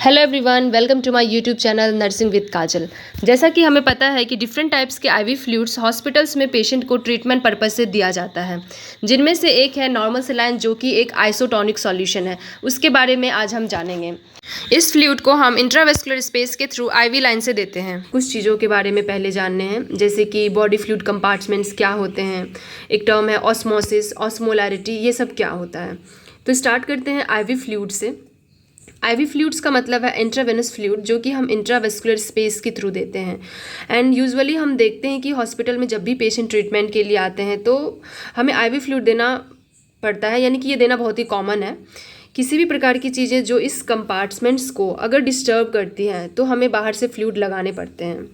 Hello everyone, welcome to my YouTube channel nursing with Kajal. जैसा कि हमें पता है कि डिफरेंट टाइप्स के आईवी फ्लूइड्स हॉस्पिटल्स में पेशेंट को ट्रीटमेंट पर्पस से दिया जाता है, जिनमें से एक है नॉर्मल सलाइन, जो कि एक आइसोटोनिक सॉल्यूशन है। उसके बारे में आज हम जानेंगे। इस फ्लूइड को हम इंट्रावेस्कुलर स्पेस के थ्रू आईवी लाइन से देते हैं। कुछ चीज़ों के बारे में पहले जानने हैं, जैसे कि बॉडी फ्लूइड कंपार्टमेंट्स क्या होते हैं, एक टर्म है ऑस्मोसिस, ऑस्मोलैरिटी, ये सब क्या होता है। तो स्टार्ट करते हैं आईवी फ्लूइड से। आईवी फ्लूइड्स का मतलब है इंट्रावेनस फ्लूइड, जो कि हम इंट्रावेस्कुलर स्पेस के थ्रू देते हैं। एंड यूजुअली हम देखते हैं कि हॉस्पिटल में जब भी पेशेंट ट्रीटमेंट के लिए आते हैं तो हमें आईवी फ्लूइड देना पड़ता है, यानी कि ये देना बहुत ही कॉमन है। किसी भी प्रकार की चीज़ें जो इस कंपार्टमेंट्स को अगर डिस्टर्ब करती हैं तो हमें बाहर से फ्लूइड लगाने पड़ते हैं।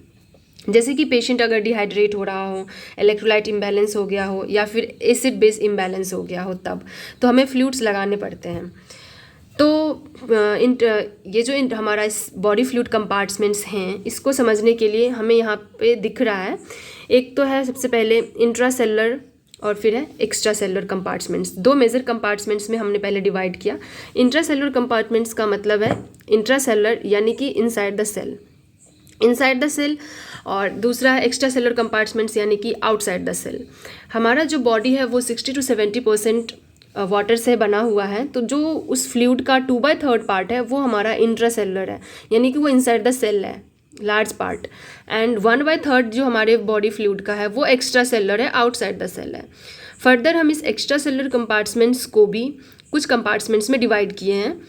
जैसे कि पेशेंट अगर डिहाइड्रेट हो रहा हो, इलेक्ट्रोलाइट इम्बैलेंस हो गया हो, या फिर एसिड बेस इम्बैलेंस हो गया हो, तब तो हमें फ्लूइड्स लगाने पड़ते हैं। तो ये जो हमारा इस बॉडी फ्लूइड कंपार्टमेंट्स हैं, इसको समझने के लिए हमें यहाँ पे दिख रहा है, एक तो है सबसे पहले इंट्रासेलुलर और फिर है एक्स्ट्रा सेलुलर कंपार्टमेंट्स। दो मेजर कंपार्टमेंट्स में हमने पहले डिवाइड किया। इंट्रासेलुलर कंपार्टमेंट्स का मतलब है इंट्रासेलुलर यानी कि इनसाइड द सेल, और दूसरा है एक्स्ट्रा सेलुलर कंपार्टमेंट्स यानी कि आउटसाइड द सेल। हमारा जो बॉडी है वो 60 to 70% वाटर से बना हुआ है, तो जो उस फ्लूइड का 2/3 पार्ट है वो हमारा इंट्रासेलुलर है, यानी कि वो इनसाइड द सेल है, लार्ज पार्ट। एंड 1/3 जो हमारे बॉडी फ्लूइड का है वो एक्स्ट्रा सेलुलर है, आउटसाइड द सेल है। फर्दर हम इस एक्स्ट्रा सेलुलर कंपार्टमेंट्स को भी कुछ कंपार्टमेंट्स में डिवाइड किए हैं।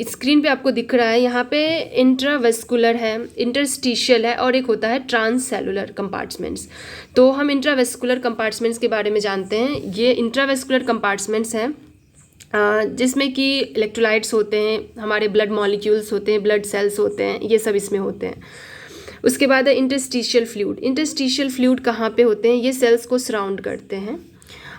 स्क्रीन पे आपको दिख रहा है, यहाँ पे इंट्रावेस्कुलर है, इंटरस्टिशियल है, और एक होता है ट्रांससेलुलर कंपार्टमेंट्स। तो हम इंट्रावेस्कुलर कंपार्टमेंट्स के बारे में जानते हैं। ये इंट्रावेस्कुलर कंपार्टमेंट्स हैं जिसमें कि इलेक्ट्रोलाइट्स होते हैं, हमारे ब्लड मॉलिक्यूल्स होते हैं, ब्लड सेल्स होते हैं, ये सब इसमें होते हैं। उसके बाद है इंटरस्टिशियल फ्लूइड। इंटरस्टिशियल फ्लूइड कहाँ पे होते हैं? ये सेल्स को सराउंड करते हैं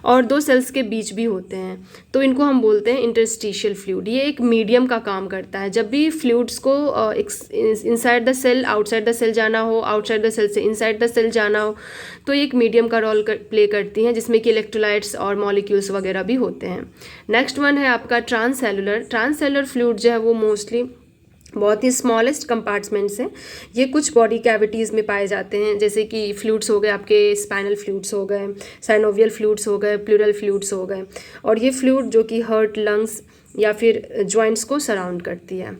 और दो सेल्स के बीच भी होते हैं, तो इनको हम बोलते हैं इंटरस्टिशियल फ्लूइड। ये एक मीडियम का काम करता है। जब भी फ्लूइड्स को inside the cell outside the cell जाना हो, आउटसाइड द सेल से इनसाइड द सेल जाना हो, तो ये एक मीडियम का रोल प्ले करती हैं, जिसमें कि इलेक्ट्रोलाइट्स और मॉलिक्यूल्स वगैरह भी होते हैं। नेक्स्ट वन है आपका ट्रांससेलुलर। ट्रांससेलुलर फ्लूइड जो है वो मोस्टली बहुत ही स्मॉलेस्ट कंपार्टमेंट्स हैं। ये कुछ बॉडी कैविटीज़ में पाए जाते हैं, जैसे कि फ्लूइड्स हो गए आपके, स्पाइनल फ्लूइड्स हो गए, साइनोवियल फ्लूइड्स हो गए, प्लूरल फ्लूइड्स हो गए, और ये फ्लूइड जो कि हार्ट, लंग्स या फिर जॉइंट्स को सराउंड करती है।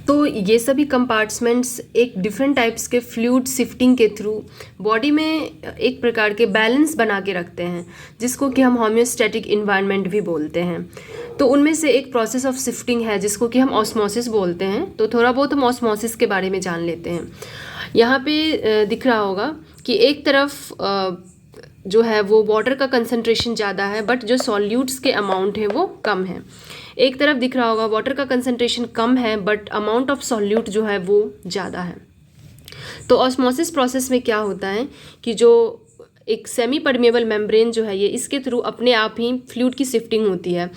तो ये सभी कंपार्टमेंट्स एक डिफरेंट टाइप्स के फ्लूइड शिफ्टिंग के थ्रू बॉडी में एक प्रकार के बैलेंस बना के रखते हैं, जिसको कि हम होम्योस्टैटिक इन्वायरमेंट भी बोलते हैं। तो उनमें से एक प्रोसेस ऑफ शिफ्टिंग है जिसको कि हम ऑस्मोसिस बोलते हैं। तो थोड़ा बहुत हम ऑस्मोसिस के बारे में जान लेते हैं। यहाँ पे दिख रहा होगा कि एक तरफ जो है वो वाटर का कंसंट्रेशन ज़्यादा है, बट जो सॉल्यूट्स के अमाउंट है वो कम है। एक तरफ दिख रहा होगा वाटर का कंसंट्रेशन कम है, बट अमाउंट ऑफ सॉल्यूट जो है वो ज़्यादा है। तो ऑस्मोसिस प्रोसेस में क्या होता है कि जो एक सेमी परमेबल मेम्ब्रेन जो है ये, इसके थ्रू अपने आप ही फ्लूइड की शिफ्टिंग होती है।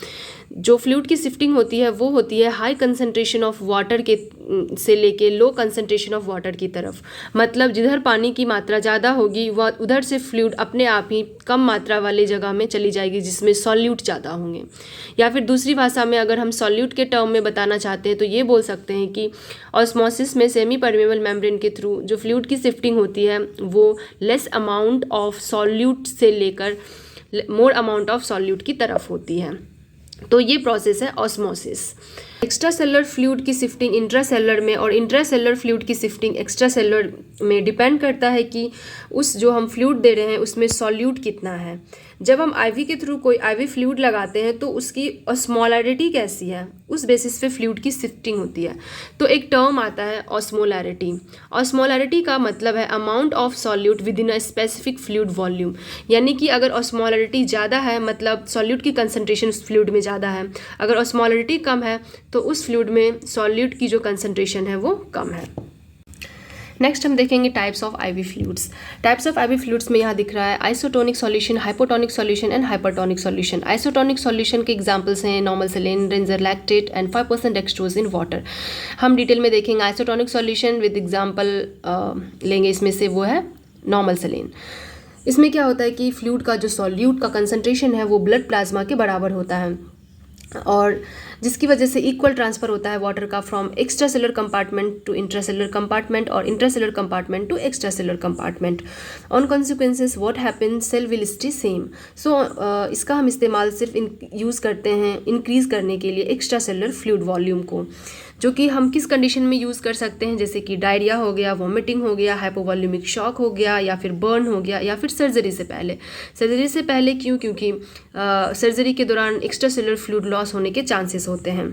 जो फ्लूइड की शिफ्टिंग होती है वो होती है हाई कंसंट्रेशन ऑफ वाटर के से लेके लो कंसंट्रेशन ऑफ वाटर की तरफ। मतलब जिधर पानी की मात्रा ज़्यादा होगी वह उधर से फ्लूइड अपने आप ही कम मात्रा वाली जगह में चली जाएगी जिसमें सॉल्यूट ज़्यादा होंगे। या फिर दूसरी भाषा में अगर हम सॉल्यूट के टर्म में बताना चाहते हैं तो ये बोल सकते हैं कि ऑस्मोसिस में सेमी परमेबल मेम्ब्रेन के थ्रू जो फ्लूइड की शिफ्टिंग होती है वो लेस अमाउंट ऑफ सॉल्यूट से लेकर मोर अमाउंट ऑफ सॉल्यूट की तरफ होती है। तो ये प्रोसेस है ऑस्मोसिस। एक्स्ट्रा सेलुलर फ्लूइड की शिफ्टिंग इंट्रासेलुलर में और इंट्रासेलुलर फ्लूइड की शिफ्टिंग एक्स्ट्रा सेलुलर में डिपेंड करता है कि उस जो हम फ्लूइड दे रहे हैं उसमें सॉल्यूट कितना है। जब हम आईवी के थ्रू कोई आईवी फ्लूइड लगाते हैं तो उसकी ऑस्मोलैरिटी कैसी है, उस बेसिस पे फ्लूइड की शिफ्टिंग होती है। तो एक टर्म आता है ऑस्मोलैरिटी। ऑस्मोलैरिटी का मतलब है amount of solute with in a specific fluid volume, यानी कि अगर ऑस्मोलैरिटी ज़्यादा है मतलब सॉल्यूट की कंसंट्रेशन उस फ्लूइड में ज़्यादा है, अगर ऑस्मोलैरिटी कम है तो उस फ्लूइड में सॉल्यूट की जो कंसंट्रेशन है वो कम है। नेक्स्ट हम देखेंगे types of IV fluids. Types of IV fluids में यहाँ दिख रहा है isotonic solution, hypotonic solution and hypertonic solution. Isotonic solution के एग्जांपल्स हैं normal saline, Ringer lactate and 5% dextrose in water. हम डिटेल में देखेंगे आइसोटोनिक सॉल्यूशन विद एग्जाम्पल लेंगे, इसमें से वो है नॉर्मल सेलिन। इसमें क्या होता है कि फ्लूइड का जो सॉल्यूट का कंसंट्रेशन है वो ब्लड प्लाज्मा के बराबर होता है, और जिसकी वजह से इक्वल ट्रांसफ़र होता है वाटर का from extra cellular compartment to intracellular compartment और intracellular compartment to extra cellular compartment. On consequences what happen, cell will stay same. So इसका हम इस्तेमाल सिर्फ यूज़ करते हैं इंक्रीज़ करने के लिए एक्स्ट्रा सेलुलर फ्लूइड वॉल्यूम को, जो कि हम किस कंडीशन में यूज़ कर सकते हैं, जैसे कि डायरिया हो गया, वॉमिटिंग हो गया, हाइपोवॉल्यूमिक शॉक हो गया, या फिर बर्न हो गया, या फिर सर्जरी से पहले। सर्जरी से पहले क्यों? क्योंकि सर्जरी के दौरान एक्स्ट्रा सेलुलर फ्लूइड लॉस होने के चांसेस होते हैं।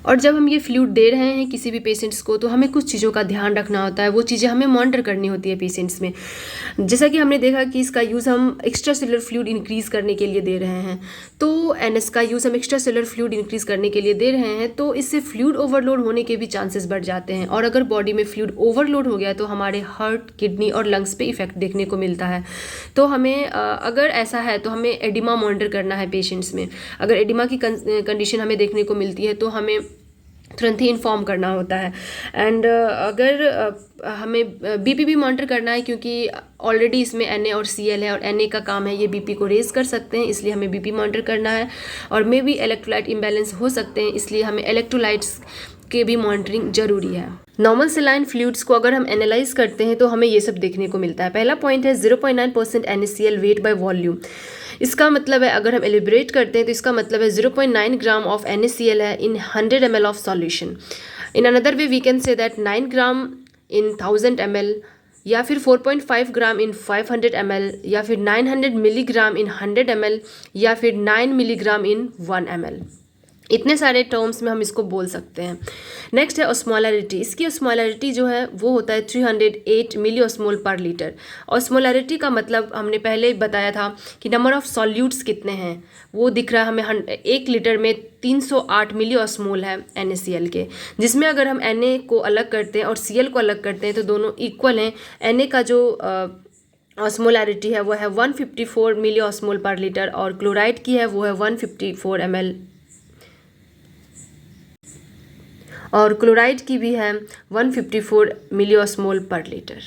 और जब हम ये फ्लूइड दे रहे हैं किसी भी पेशेंट्स को, तो हमें कुछ चीज़ों का ध्यान रखना होता है, वो चीज़ें हमें मॉनिटर करनी होती है पेशेंट्स में। जैसा कि हमने देखा कि इसका यूज़ हम एक्स्ट्रा सेलुलर फ्लूइड इंक्रीज़ करने के लिए दे रहे हैं, तो एनएस का यूज़ हम एक्स्ट्रा सेलुलर फ्लूइड इंक्रीज़ करने के लिए दे रहे हैं, तो इससे फ्लूइड ओवरलोड होने के भी चांसेस बढ़ जाते हैं। और अगर बॉडी में फ्लूइड ओवरलोड हो गया तो हमारे हार्ट, किडनी और लंग्स पे इफेक्ट देखने को मिलता है। तो हमें अगर ऐसा है तो हमें एडिमा मॉनिटर करना है पेशेंट्स में। अगर एडिमा की कंडीशन हमें देखने को मिलती है तो हमें तुरंत ही इन्फॉर्म करना होता है। एंड अगर हमें बीपी भी मॉनिटर करना है, क्योंकि ऑलरेडी इसमें Na और Cl है, और Na का काम है ये बीपी को रेज कर सकते हैं, इसलिए हमें बीपी मॉनिटर करना है। और मे भी इलेक्ट्रोलाइट इम्बैलेंस हो सकते हैं, इसलिए हमें इलेक्ट्रोलाइट्स के भी मॉनिटरिंग जरूरी है। नॉर्मल सेलाइन फ्लूइड्स को अगर हम एनालाइज करते हैं तो हमें ये सब देखने को मिलता है। पहला पॉइंट है 0.9% NaCl वेट बाय वॉल्यूम। इसका मतलब है, अगर हम एलिब्रेट करते हैं तो इसका मतलब है 0.9 ग्राम ऑफ NaCl है in 100 ml of solution. In another way we can say that 9 gram in 1000 ml, या फिर 4.5 ग्राम इन 500 ml, या फिर 900 मिलीग्राम इन 100 ml, या फिर 9 मिलीग्राम इन 1 ml। इतने सारे टर्म्स में हम इसको बोल सकते हैं। नेक्स्ट है ऑस्मोलैरिटी। इसकी ऑस्मोलैरिटी जो है वो होता है 308 मिली ऑस्मोल पर लीटर। ऑस्मोलैरिटी का मतलब हमने पहले ही बताया था कि नंबर ऑफ सॉल्यूट्स कितने हैं, वो दिख रहा है हमें 1 लीटर में 308 मिली ऑस्मोल है NaCl के, जिसमें अगर हम Na को अलग करते हैं और Cl को अलग करते हैं तो दोनों इक्वल हैं। Na का जो ऑस्मोलैरिटी है वो है 154 मिली ऑस्मोल पर लीटर, और क्लोराइड की है वो है 154 ml, और क्लोराइड की भी है 154 मिली ऑस्मोल पर लीटर।